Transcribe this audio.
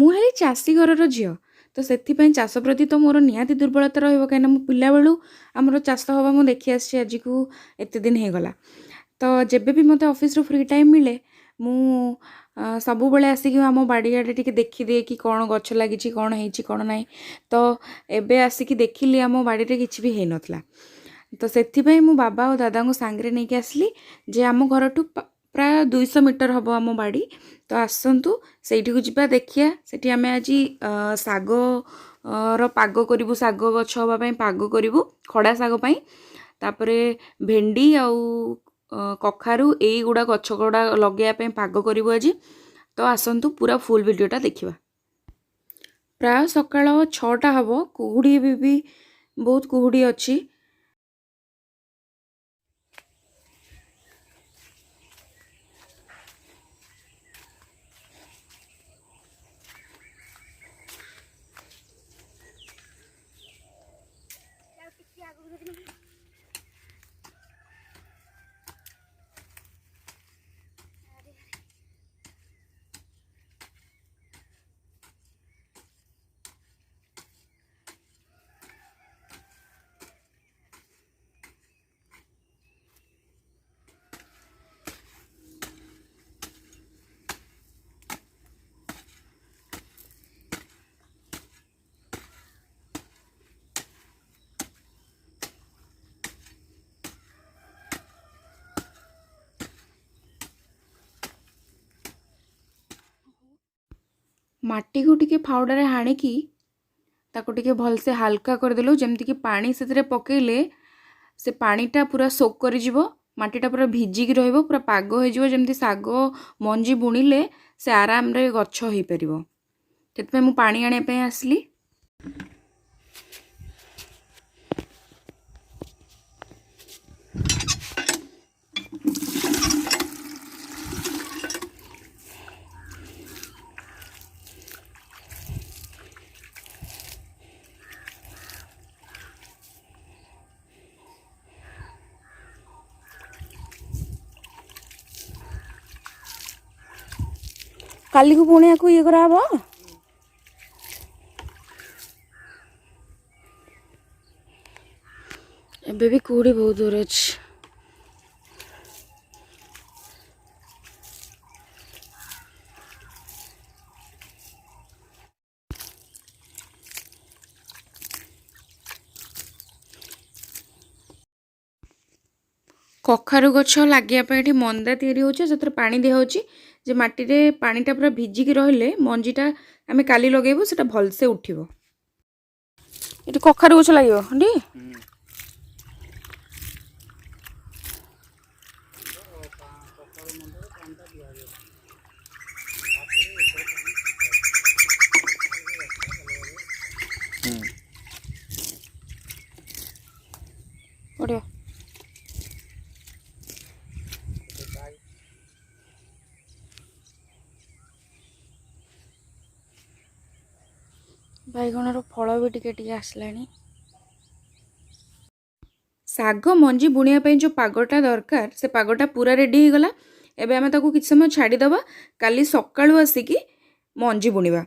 ମୁଁ ହେଲି ଚାଷୀ ଘରର ଝିଅ ତ ସେଥିପାଇଁ ଚାଷ ପ୍ରତି ତ ମୋର ନିହାତି ଦୁର୍ବଳତା ରହିବ, କାହିଁକିନା ମୁଁ ପିଲାବେଳୁ ଆମର ଚାଷ ହେବା ମୁଁ ଦେଖି ଆସିଛି ଆଜିକୁ ଏତେ ଦିନ ହେଇଗଲା। ତ ଯେବେ ବି ମୋତେ ଅଫିସରୁ ଫ୍ରି ଟାଇମ୍ ମିଳେ ମୁଁ ସବୁବେଳେ ଆସିକି ଆମ ବାଡ଼ିଆଡ଼େ ଟିକେ ଦେଖିଦିଏ କି କ'ଣ ଗଛ ଲାଗିଛି, କ'ଣ ହେଇଛି କ'ଣ ନାହିଁ। ତ ଏବେ ଆସିକି ଦେଖିଲି ଆମ ବାଡ଼ିରେ କିଛି ବି ହେଇନଥିଲା। ତ ସେଥିପାଇଁ ମୁଁ ବାବା ଆଉ ଦାଦାଙ୍କୁ ସାଙ୍ଗରେ ନେଇକି ଆସିଲି ଯେ ଆମ ଘରଠୁ ପ୍ରାୟ 200 ମିଟର ହେବ ଆମ ବାଡ଼ି। ତ ଆସନ୍ତୁ ସେଇଠିକୁ ଯିବା, ଦେଖିବା। ସେଠି ଆମେ ଆଜି ଶାଗର ପାଗ କରିବୁ, ଶାଗ ଗଛ ହେବା ପାଇଁ ପାଗ କରିବୁ, ଖଡ଼ା ଶାଗ ପାଇଁ। ତାପରେ ଭେଣ୍ଡି ଆଉ କଖାରୁ ଏଇଗୁଡ଼ା ଗଛ ଗୁଡ଼ା ଲଗେଇବା ପାଇଁ ପାଗ କରିବୁ ଆଜି। ତ ଆସନ୍ତୁ ପୁରା ଫୁଲ୍ ଭିଡ଼ିଓଟା ଦେଖିବା। ପ୍ରାୟ ସକାଳ 6ଟା ହେବ, କୁହୁଡ଼ି ବି ବହୁତ କୁହୁଡ଼ି ଅଛି। ମାଟିକୁ ଟିକେ ଫାଉଡ଼ାରେ ହାଣିକି ତାକୁ ଟିକେ ଭଲସେ ହାଲକା କରିଦେଲୁ, ଯେମିତିକି ପାଣି ସେଥିରେ ପକେଇଲେ ସେ ପାଣିଟା ପୁରା ସୋକ୍ କରିଯିବ, ମାଟିଟା ପୁରା ଭିଜିକି ରହିବ, ପୁରା ପାଗ ହେଇଯିବ, ଯେମିତି ଶାଗ ମଞ୍ଜି ବୁଣିଲେ ସେ ଆରାମରେ ଗଛ ହେଇପାରିବ। ସେଥିପାଇଁ ମୁଁ ପାଣି ଆଣିବା ପାଇଁ ଆସିଲି। କାଲିକୁ ପୁଣି ଆକୁ ଇଏ କରାହବ। ଏବେ ବି କୁହୁଡ଼ି ବହୁତ ଦୂର ଅଛି। କଖାରୁ ଗଛ ଲାଗିବା ପାଇଁ ଏଠି ମନ୍ଦା ତିଆରି ହେଉଛି, ସେଥିରେ ପାଣି ଦିଆହେଉଛି ଯେ ମାଟିରେ ପାଣିଟା ପୁରା ଭିଜିକି ରହିଲେ ମଞ୍ଜିଟା ଆମେ କାଲି ଲଗେଇବୁ, ସେଟା ଭଲସେ ଉଠିବ। ଏଠି କଖାରୁ ଗଛ ଲାଗିବ ଟି? ପଡ଼ିବ। ବାଇଗଣର ଫଳ ବି ଟିକେ ଟିକେ ଆସିଲାଣି। ଶାଗ ମଞ୍ଜି ବୁଣିବା ପାଇଁ ଯେଉଁ ପାଗଟା ଦରକାର ସେ ପାଗଟା ପୁରା ରେଡ଼ି ହେଇଗଲା। ଏବେ ଆମେ ତାକୁ କିଛି ସମୟ ଛାଡ଼ିଦେବା, କାଲି ସକାଳୁ ଆସିକି ମଞ୍ଜି ବୁଣିବା।